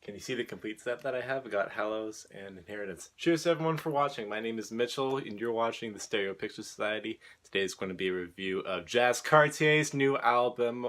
Can you see the complete set that I have? I got Hallows and Inheritance. Cheers to everyone for watching. My name is Mitchell and you're watching the Stereo Picture Society. Today is going to be a review of Jazz Cartier's new album,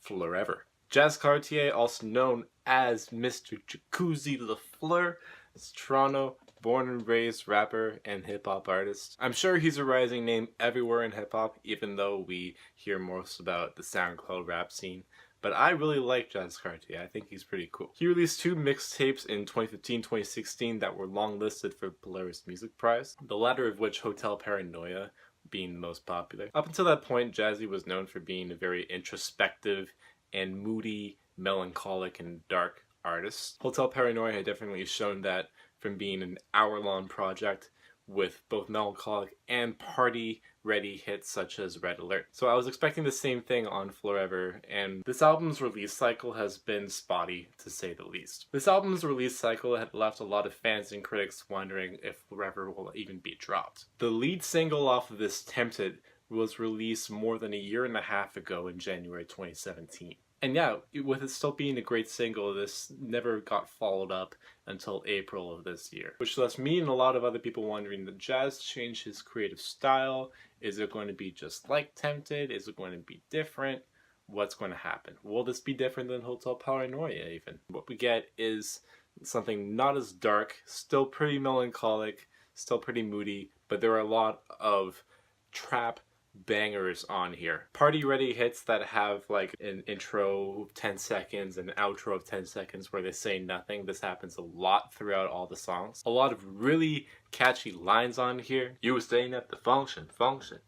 Fleurever. Jazz Cartier, also known as Mr. Jacuzzi LaFleur, is Toronto born and raised rapper and hip-hop artist. I'm sure he's a rising name everywhere in hip-hop, even though we hear most about the SoundCloud rap scene. But I really like Jazz Cartier. I think he's pretty cool. He released 2 mixtapes in 2015-2016 that were longlisted for Polaris Music Prize, the latter of which Hotel Paranoia being the most popular. Up until that point, Jazzy was known for being a very introspective and moody, melancholic, and dark artist. Hotel Paranoia had definitely shown that from being an hour-long project with both melancholic and party-ready hits such as Red Alert. So I was expecting the same thing on Fleurever, and this album's release cycle has been spotty, to say the least. This album's release cycle had left a lot of fans and critics wondering if Fleurever will even be dropped. The lead single off of this, Tempted, was released more than a year and a half ago in January 2017. And yeah, with it still being a great single, this never got followed up until April of this year. Which left me and a lot of other people wondering, did Jazz change his creative style? Is it going to be just like Tempted? Is it going to be different? What's going to happen? Will this be different than Hotel Paranoia even? What we get is something not as dark, still pretty melancholic, still pretty moody, but there are a lot of trap bangers on here. Party ready hits that have like an intro of 10 seconds and an outro of 10 seconds where they say nothing. This happens a lot throughout all the songs. A lot of really catchy lines on here. You were staying at the function.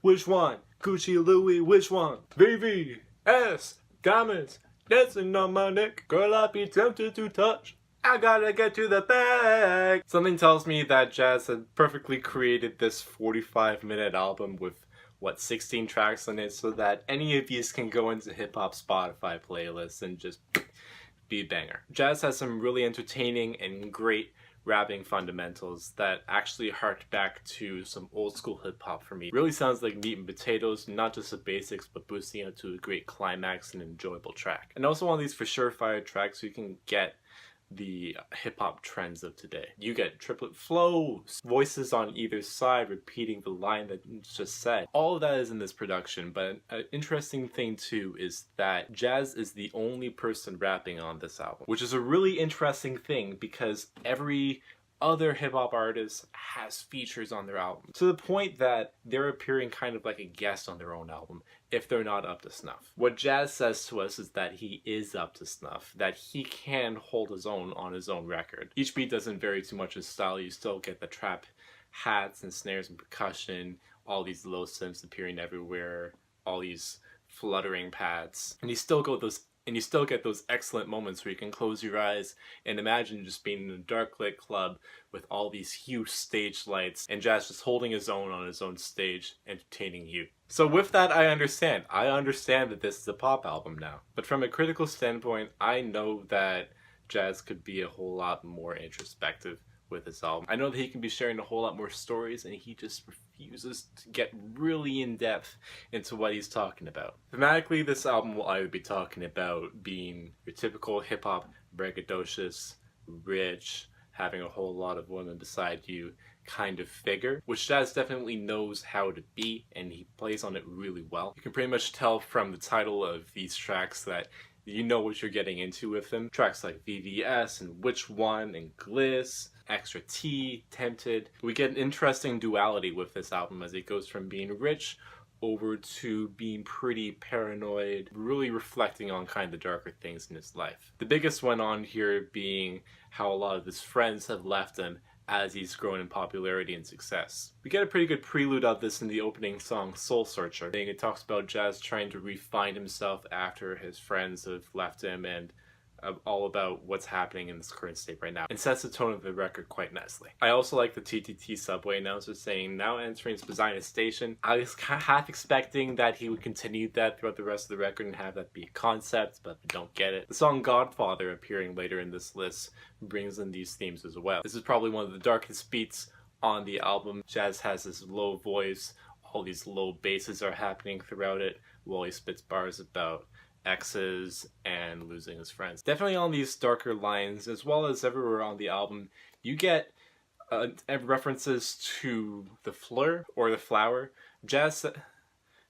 Which one? Gucci, Louis, which one? VVS, diamonds, dancing on my neck. Girl, I'd be tempted to touch. I gotta get to the bag. Something tells me that Jazz had perfectly created this 45-minute album with 16 tracks on it, so that any of these can go into hip-hop Spotify playlists and just be a banger. Jazz has some really entertaining and great rapping fundamentals that actually hark back to some old school hip-hop for me. Really sounds like meat and potatoes, not just the basics, but boosting it to a great climax and enjoyable track. And also one of these for surefire tracks you can get the hip-hop trends of today. You get triplet flows, voices on either side repeating the line that you just said. All of that is in this production, but an interesting thing too is that Jazz is the only person rapping on this album, which is a really interesting thing because every other hip-hop artist has features on their album, to the point that they're appearing kind of like a guest on their own album if they're not up to snuff. What Jazz says to us is that he is up to snuff, that he can hold his own on his own record. Each beat doesn't vary too much in style. You still get the trap hats and snares and percussion, all these low synths appearing everywhere, all these fluttering pads, and you still get those excellent moments where you can close your eyes and imagine just being in a dark lit club with all these huge stage lights and Jazz just holding his own on his own stage, entertaining you. So with that, I understand that this is a pop album now. But from a critical standpoint, I know that Jazz could be a whole lot more introspective with this album. I know that he can be sharing a whole lot more stories, and he just refuses to get really in depth into what he's talking about. Thematically, this album will either be talking about being your typical hip-hop, braggadocious, rich, having a whole lot of women beside you kind of figure, which Jazz definitely knows how to be, and he plays on it really well. You can pretty much tell from the title of these tracks that you know what you're getting into with them. Tracks like VVS and Which One and Gliss, Extra T, Tempted. We get an interesting duality with this album as it goes from being rich over to being pretty paranoid, really reflecting on kind of the darker things in his life. The biggest one on here being how a lot of his friends have left him as he's grown in popularity and success. We get a pretty good prelude of this in the opening song, Soul Searcher. It talks about Jazz trying to refine himself after his friends have left him and all about what's happening in this current state right now, and sets the tone of the record quite nicely. I also like the TTT subway announcer saying, "Now entering Spadina Station." I was half expecting that he would continue that throughout the rest of the record and have that be a concept, but I don't get it. The song Godfather, appearing later in this list, brings in these themes as well. This is probably one of the darkest beats on the album. Jazz has this low voice, all these low basses are happening throughout it while he spits bars about exes and losing his friends. Definitely on these darker lines, as well as everywhere on the album, you get references to the fleur or the flower. Jazz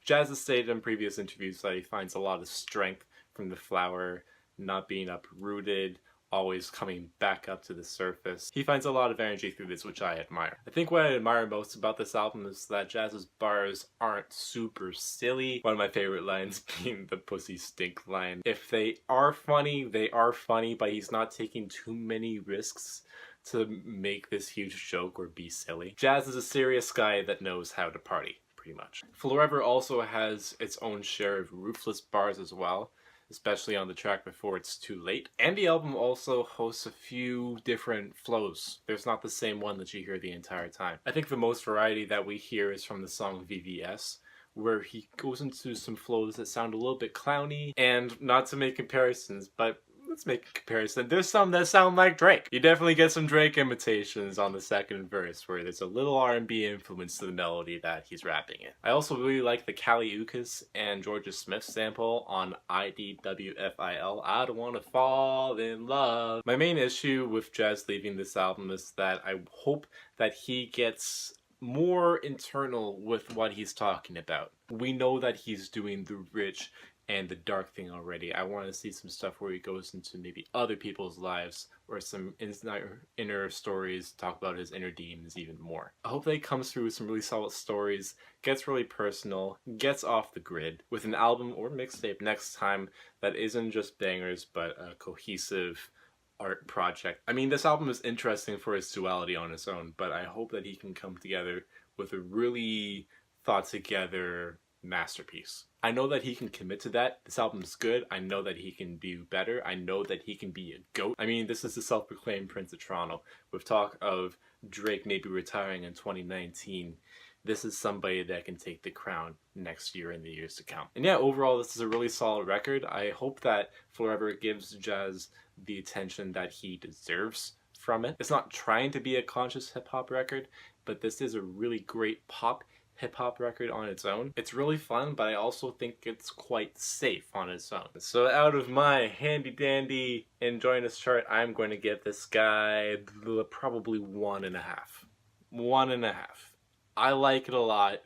has stated in previous interviews that he finds a lot of strength from the flower not being uprooted, always coming back up to the surface. He finds a lot of energy through this, which I admire. I think what I admire most about this album is that Jazz's bars aren't super silly. One of my favorite lines being the pussy stink line. If they are funny, but he's not taking too many risks to make this huge joke or be silly. Jazz is a serious guy that knows how to party, pretty much. Fleurever also has its own share of ruthless bars as well, especially on the track Before It's Too Late. And the album also hosts a few different flows. There's not the same one that you hear the entire time. I think the most variety that we hear is from the song VVS, where he goes into some flows that sound a little bit clowny, and not to make comparisons, but let's make a comparison. There's some that sound like Drake. You definitely get some Drake imitations on the second verse, where there's a little R&B influence to the melody that he's rapping in. I also really like the Kali Uchis and Georgia Smith sample on IDWFIL, I Don't Wanna Fall in Love. My main issue with Jazz leaving this album is that I hope that he gets more internal with what he's talking about. We know that he's doing the rich and the dark thing already. I want to see some stuff where he goes into maybe other people's lives or some inner stories, talk about his inner demons even more. I hope that he comes through with some really solid stories, gets really personal, gets off the grid with an album or mixtape next time that isn't just bangers but a cohesive art project. I mean, this album is interesting for its duality on its own, but I hope that he can come together with a really thought together masterpiece. I know that he can commit to that. This album's good. I know that he can do better. I know that he can be a GOAT. I mean, this is the self-proclaimed Prince of Toronto. With talk of Drake maybe retiring in 2019, this is somebody that can take the crown next year and the years to come. And yeah, overall, this is a really solid record. I hope that Fleurever gives Jazz the attention that he deserves from it. It's not trying to be a conscious hip-hop record, but this is a really great pop hip-hop record on its own. It's really fun, but I also think it's quite safe on its own. So out of my handy-dandy enjoying this chart, I'm going to give this guy probably 1.5. 1.5. I like it a lot,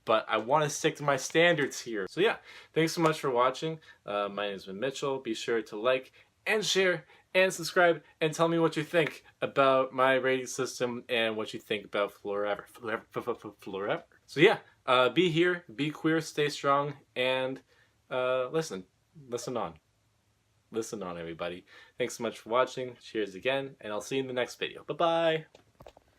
but I want to stick to my standards here. So yeah, thanks so much for watching. My name is Mitchell. Be sure to like and share and subscribe and tell me what you think about my rating system and what you think about Fleurever. Fleurever. So yeah, be here, be queer, stay strong, and listen on. Listen on, everybody. Thanks so much for watching. Cheers again, and I'll see you in the next video. Bye-bye!